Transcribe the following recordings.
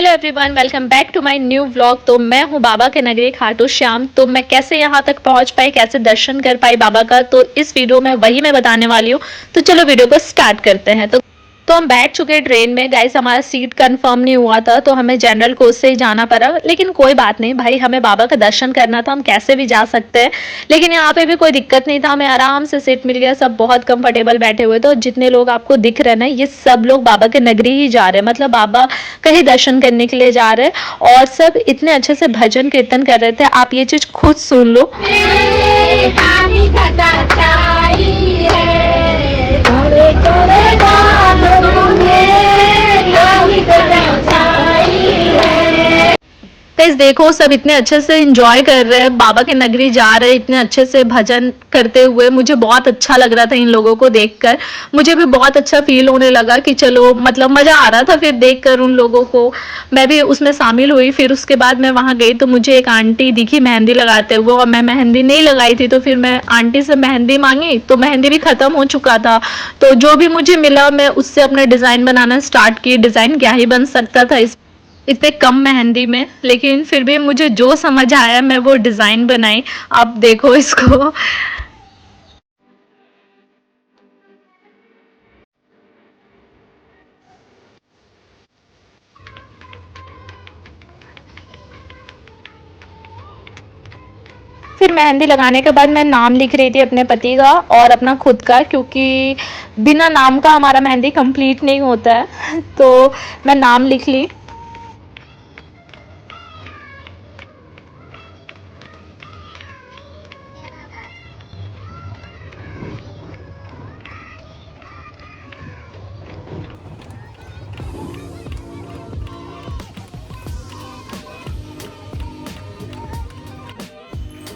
Hello everyone, welcome back to my new vlog. तो मैं हूँ बाबा के नगरी खाटू श्याम। तो मैं कैसे यहाँ तक पहुँच पाई, कैसे दर्शन कर पाई बाबा का, तो इस वीडियो में वही मैं बताने वाली हूँ। तो चलो वीडियो को स्टार्ट करते हैं। तो हम बैठ चुके ट्रेन में। गाइस, हमारा सीट कंफर्म नहीं हुआ था तो हमें जनरल कोच से ही जाना पड़ा, लेकिन कोई बात नहीं भाई, हमें बाबा का दर्शन करना था, हम कैसे भी जा सकते हैं। लेकिन यहाँ पे भी कोई दिक्कत नहीं था, हमें आराम से सीट मिल गया। सब बहुत कंफर्टेबल बैठे हुए थे। जितने लोग आपको दिख रहे हैं ना, ये सब लोग बाबा के नगरी ही जा रहे हैं, मतलब बाबा का ही दर्शन करने के लिए जा रहे हैं। और सब इतने अच्छे से भजन कीर्तन कर रहे थे, आप ये चीज खुद सुन लो। गाइस देखो, सब इतने अच्छे से एंजॉय कर रहे हैं, बाबा के नगरी जा रहे हैं इतने अच्छे से भजन करते हुए। मुझे बहुत अच्छा लग रहा था इन लोगों को देखकर। मुझे भी बहुत अच्छा फील होने लगा कि चलो, मतलब मजा आ रहा था फिर देखकर उन लोगों को। मैं भी उसमें शामिल हुई। फिर उसके बाद मैं वहां गई तो मुझे एक आंटी दिखी मेहंदी लगाते हुए, और मैं मेहंदी नहीं लगाई थी। तो फिर मैं आंटी से मेहंदी मांगी तो मेहंदी भी खत्म हो चुका था। तो जो भी मुझे मिला मैं उससे अपने डिजाइन बनाना स्टार्ट की। डिजाइन क्या ही बन सकता था इतने कम मेहंदी में, लेकिन फिर भी मुझे जो समझ आया मैं वो डिज़ाइन बनाई। आप देखो इसको। फिर मेहंदी लगाने के बाद मैं नाम लिख रही थी अपने पति का और अपना खुद का, क्योंकि बिना नाम का हमारा मेहंदी कंप्लीट नहीं होता है। तो मैं नाम लिख ली।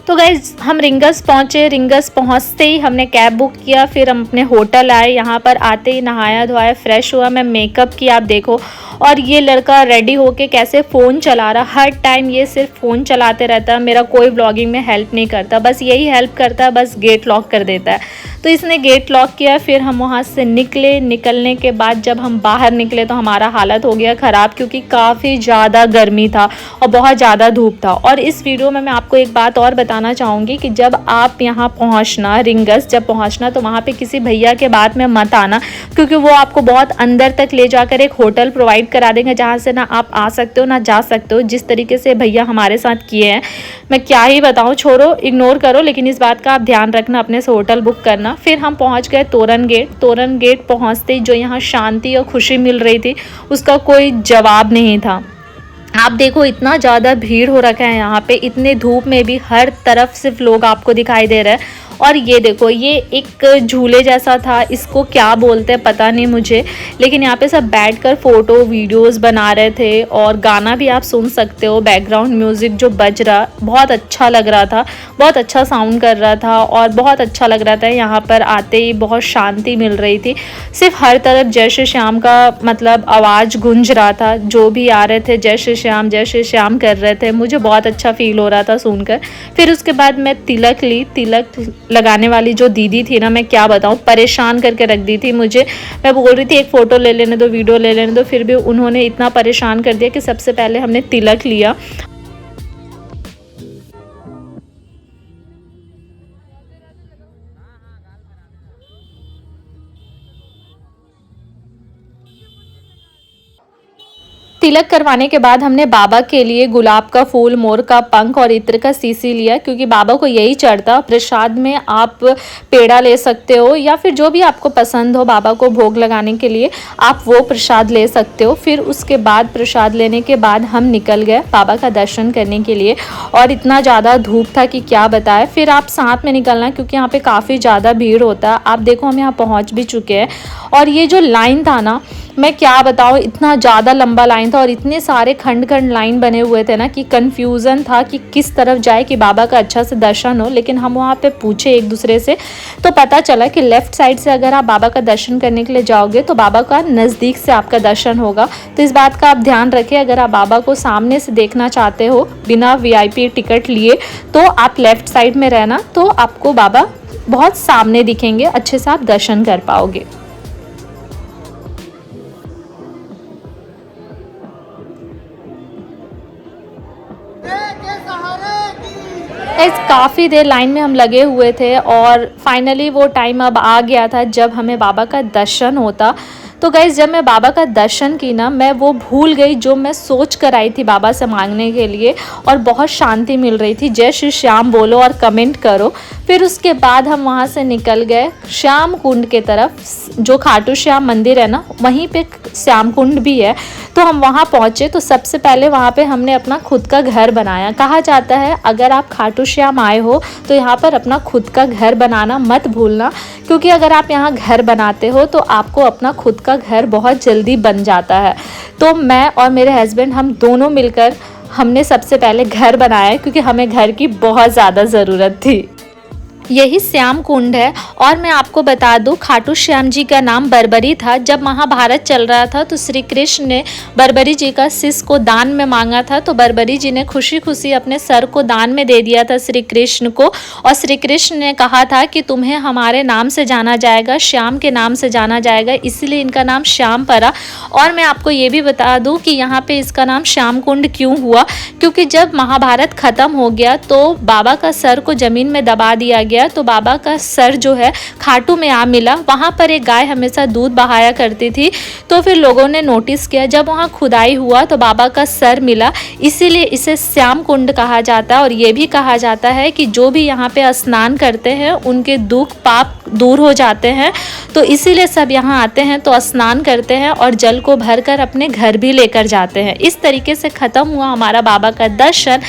तो गाइज हम रिंगस पहुँचे। रिंगस पहुँचते ही हमने कैब बुक किया, फिर हम अपने होटल आए। यहाँ पर आते ही नहाया धोया, फ्रेश हुआ, मैं मेकअप किया, आप देखो। और ये लड़का रेडी होके कैसे फ़ोन चला रहा, हर टाइम ये सिर्फ फ़ोन चलाते रहता है। मेरा कोई व्लॉगिंग में हेल्प नहीं करता, बस यही हेल्प करता है, बस गेट लॉक कर देता है। तो इसने गेट लॉक किया, फिर हम वहाँ से निकले। निकलने के बाद जब हम बाहर निकले तो हमारा हालत हो गया ख़राब, क्योंकि काफ़ी ज़्यादा गर्मी था और बहुत ज़्यादा धूप था। और इस वीडियो में मैं आपको एक बात और बताना चाहूँगी कि जब आप यहाँ पहुँचना, रिंगस जब पहुँचना, तो वहाँ पे किसी भैया के बात में मत आना, क्योंकि वो आपको बहुत अंदर तक ले जाकर एक होटल प्रोवाइड करा देंगे, जहाँ से ना आप आ सकते हो ना जा सकते हो। जिस तरीके से भैया हमारे साथ किए हैं, मैं क्या ही बताऊँ, छोड़ो, इग्नोर करो। लेकिन इस बात का आप ध्यान रखना, अपने से होटल बुक करना। फिर हम पहुंच गए तोरण गेट। तोरण गेट पहुंचते ही जो यहाँ शांति और खुशी मिल रही थी, उसका कोई जवाब नहीं था। आप देखो, इतना ज़्यादा भीड़ हो रखा है यहाँ पे, इतने धूप में भी हर तरफ सिर्फ लोग आपको दिखाई दे रहे हैं। और ये देखो, ये एक झूले जैसा था, इसको क्या बोलते हैं पता नहीं मुझे, लेकिन यहाँ पे सब बैठकर फ़ोटो वीडियोस बना रहे थे। और गाना भी आप सुन सकते हो, बैकग्राउंड म्यूज़िक जो बज रहा, बहुत अच्छा लग रहा था, बहुत अच्छा साउंड कर रहा था और बहुत अच्छा लग रहा था। यहाँ पर आते ही बहुत शांति मिल रही थी। सिर्फ हर तरफ जय श्री श्याम का मतलब आवाज़ गूंज रहा था। जो भी आ रहे थे जय श्री श्याम कर रहे थे। मुझे बहुत अच्छा फील हो रहा था सुनकर। फिर उसके बाद मैं तिलक ली। तिलक लगाने वाली जो दीदी थी ना, मैं क्या बताऊँ, परेशान करके रख दी थी मुझे। मैं बोल रही थी एक फ़ोटो ले लेने दो, वीडियो ले लेने दो, फिर भी उन्होंने इतना परेशान कर दिया कि सबसे पहले हमने तिलक लिया। तिलक करवाने के बाद हमने बाबा के लिए गुलाब का फूल, मोर का पंख और इत्र का सीसी लिया, क्योंकि बाबा को यही चढ़ता। प्रसाद में आप पेड़ा ले सकते हो या फिर जो भी आपको पसंद हो बाबा को भोग लगाने के लिए, आप वो प्रसाद ले सकते हो। फिर उसके बाद प्रसाद लेने के बाद हम निकल गए बाबा का दर्शन करने के लिए। और इतना ज़्यादा धूप था कि क्या बताए। फिर आप साथ में निकलना, क्योंकि यहाँ पे काफ़ी ज़्यादा भीड़ होता है। आप देखो, हम यहाँ पहुँच भी चुके हैं। और ये जो लाइन था ना, मैं क्या बताऊँ, इतना ज़्यादा लंबा लाइन था और इतने सारे खंड खंड लाइन बने हुए थे ना कि कन्फ्यूज़न था कि किस तरफ जाए कि बाबा का अच्छा से दर्शन हो। लेकिन हम वहाँ पे पूछे एक दूसरे से तो पता चला कि लेफ़्ट साइड से अगर आप बाबा का दर्शन करने के लिए जाओगे तो बाबा का नज़दीक से आपका दर्शन होगा। तो इस बात का आप ध्यान रखें, अगर आप बाबा को सामने से देखना चाहते हो बिना VIP टिकट लिए, तो आप लेफ़्ट साइड में रहना, तो आपको बाबा बहुत सामने दिखेंगे, अच्छे से आप दर्शन कर पाओगे। गाइस काफ़ी देर लाइन में हम लगे हुए थे और फाइनली वो टाइम अब आ गया था जब हमें बाबा का दर्शन होता। तो गाइस जब मैं बाबा का दर्शन की ना, मैं वो भूल गई जो मैं सोच कर आई थी बाबा से मांगने के लिए, और बहुत शांति मिल रही थी। जय श्री श्याम बोलो और कमेंट करो। फिर उसके बाद हम वहाँ से निकल गए श्याम कुंड के तरफ। जो खाटू श्याम मंदिर है ना, वहीं पे श्याम कुंड भी है। तो हम वहाँ पहुँचे तो सबसे पहले वहाँ पे हमने अपना खुद का घर बनाया। कहा जाता है अगर आप खाटू श्याम आए हो तो यहाँ पर अपना खुद का घर बनाना मत भूलना, क्योंकि अगर आप यहाँ घर बनाते हो तो आपको अपना खुद का घर बहुत जल्दी बन जाता है। तो मैं और मेरे हस्बैंड हम दोनों मिलकर हमने सबसे पहले घर बनाया, क्योंकि हमें घर की बहुत ज़्यादा ज़रूरत थी। यही श्याम कुंड है। और मैं आपको बता दूं, खाटू श्याम जी का नाम बर्बरी था। जब महाभारत चल रहा था तो श्री कृष्ण ने बर्बरी जी का शिष्य को दान में मांगा था। तो बर्बरी जी ने खुशी खुशी अपने सर को दान में दे दिया था श्री कृष्ण को। और श्री कृष्ण ने कहा था कि तुम्हें हमारे नाम से जाना जाएगा, श्याम के नाम से जाना जाएगा, इसलिए इनका नाम श्याम पड़ा। और मैं आपको ये भी बता दूं कि यहाँ पे इसका नाम श्याम कुंड क्यों हुआ, क्योंकि जब महाभारत खत्म हो गया तो बाबा का सर को जमीन में दबा दिया गया। तो बाबा का सर जो है खाटू में आ मिला। वहाँ पर एक गाय हमेशा दूध बहाया करती थी। तो फिर लोगों ने नोटिस किया, जब वहाँ खुदाई हुआ तो बाबा का सर मिला, इसीलिए इसे श्याम कुंड कहा जाता है। और ये भी कहा जाता है कि जो भी यहाँ पे स्नान करते हैं उनके दुख पाप दूर हो जाते हैं। तो इसीलिए सब यहाँ आते हैं तो स्नान करते हैं और जल को भरकर अपने घर भी लेकर जाते हैं। इस तरीके से ख़त्म हुआ हमारा बाबा का दर्शन।